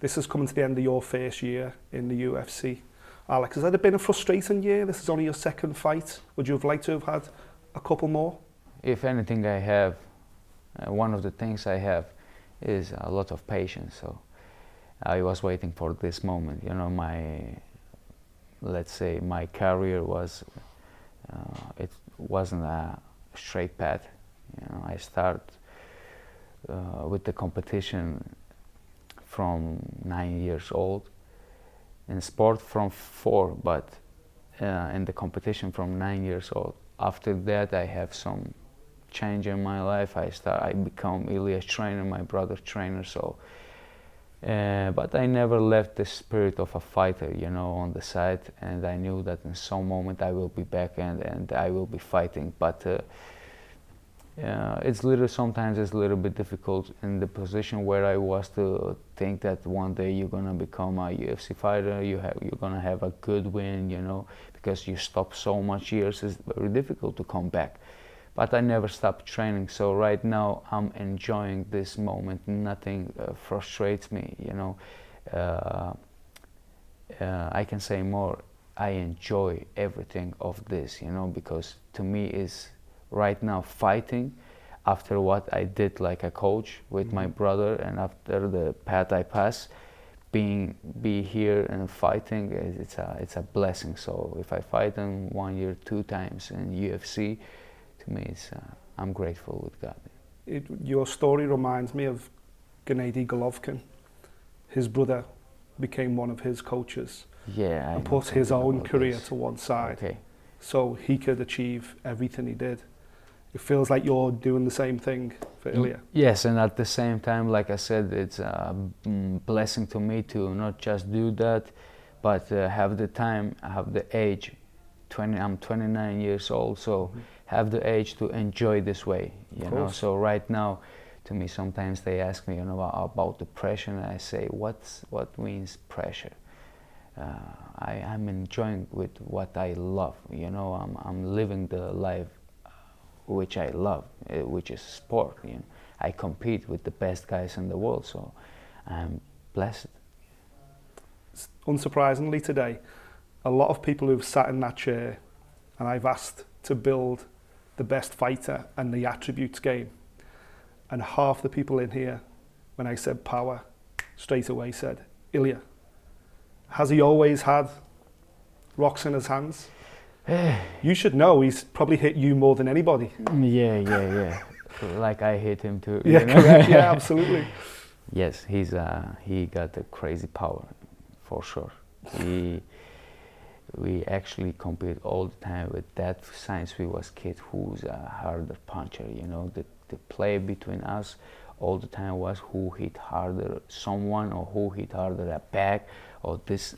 This is coming to the end of your first year in the UFC. Alex, has that been a frustrating year? This is only your second fight. Would you have liked to have had a couple more? If anything, I have, one of the things I have is a lot of patience. So I was waiting for this moment. You know, let's say my career was, it wasn't a straight path. You know, I start with the competition from 9 years old, in sport from 4, but in the competition from 9 years old. After that, I have some change in my life. I become Ilia's trainer, my brother's trainer. So, but I never left the spirit of a fighter, you know, on the side. And I knew that in some moment I will be back and I will be fighting. But sometimes it's a little bit difficult in the position where I was to think that one day you're gonna become a UFC fighter, you're gonna have a good win, you know, because you stop so much years, it's very difficult to come back. But I never stopped training, so right now I'm enjoying this moment. Nothing frustrates me, you know. I can say more, I enjoy everything of this, you know, because to me is right now fighting after what I did like a coach with my brother, and after the path I pass, be here and fighting, it's a blessing. So if I fight in 1 year 2 times in UFC, to me it's I'm grateful with God. Your story reminds me of Gennady Golovkin. His brother became one of his coaches, yeah, and put his own career to one side, okay, so he could achieve everything he did. It feels like you're doing the same thing for Ilia. Yes, and at the same time, like I said, it's a blessing to me to not just do that, but have the time, have the age. I'm 29 years old, so have the age to enjoy this way, you know. So right now, to me, sometimes they ask me, you know, about the pressure, and I say, what means pressure? I'm enjoying with what I love, you know. I'm living the life which I love, which is sport. You know, I compete with the best guys in the world, so I'm blessed. Unsurprisingly today, a lot of people who've sat in that chair, and I've asked to build the best fighter and the attributes game, and half the people in here, when I said power, straight away said Ilia. Has he always had rocks in his hands? You should know, he's probably hit you more than anybody. Yeah. Like I hit him too. Yeah, you know? correct. Yeah, absolutely. Yes, he got a crazy power, for sure. We actually compete all the time with that since we was kid. Who's a harder puncher? You know, the play between us all the time was who hit harder someone, or who hit harder a back, or this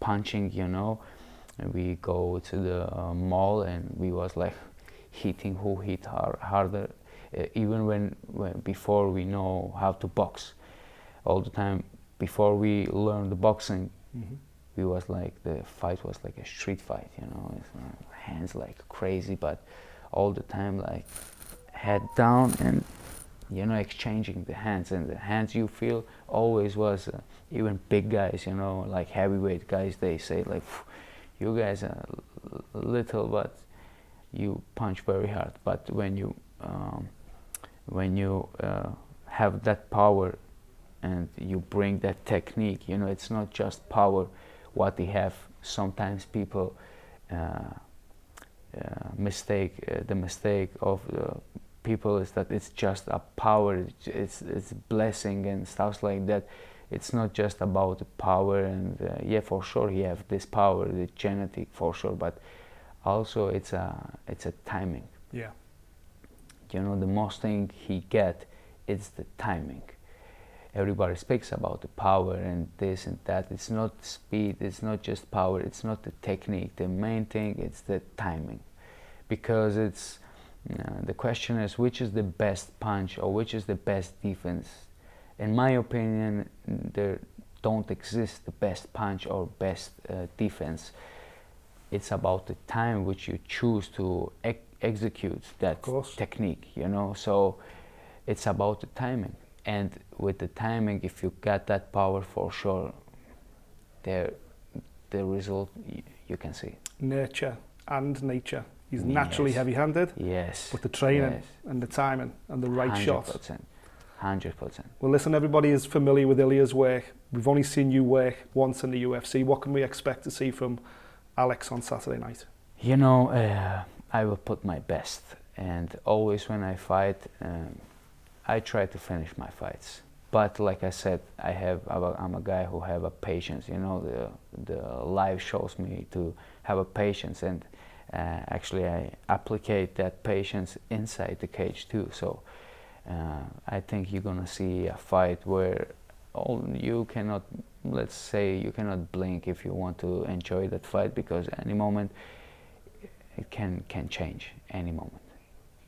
punching, you know. And we go to the mall and we was like hitting who hit harder, even when before we know how to box. All the time before we learned the boxing, we was like, the fight was like a street fight, you know. It's, hands like crazy, but all the time like head down and, you know, exchanging the hands, and the hands you feel always was even big guys, you know, like heavyweight guys, they say like, you guys are little, but you punch very hard. But when you have that power and you bring that technique, you know, it's not just power what they have. Sometimes people the mistake of people is that it's just a power, it's blessing and stuff like that. It's not just about the power, and yeah, for sure he have this power, the genetic, for sure, but also it's a timing. Yeah. You know, the most thing he get is the timing. Everybody speaks about the power and this and that. It's not speed, it's not just power, it's not the technique. The main thing is the timing, because it's the question is which is the best punch or which is the best defense. In my opinion, there don't exist the best punch or best defense. It's about the time which you choose to execute that technique, you know. So it's about the timing. And with the timing, if you got that power, for sure, the result you can see. Nurture and nature. He's naturally Yes. heavy-handed, Yes. but the training Yes. and the timing and the right shot. 100%. Well, listen, everybody is familiar with Ilia's work. We've only seen you work once in the UFC. What can we expect to see from Alex on Saturday night? You know, I will put my best, and always when I fight, I try to finish my fights. But like I said, I'm a guy who have a patience. You know, the life shows me to have a patience, and actually I applicate that patience inside the cage too. So I think you're gonna see a fight where you cannot, let's say, you cannot blink if you want to enjoy that fight, because any moment it can change, any moment.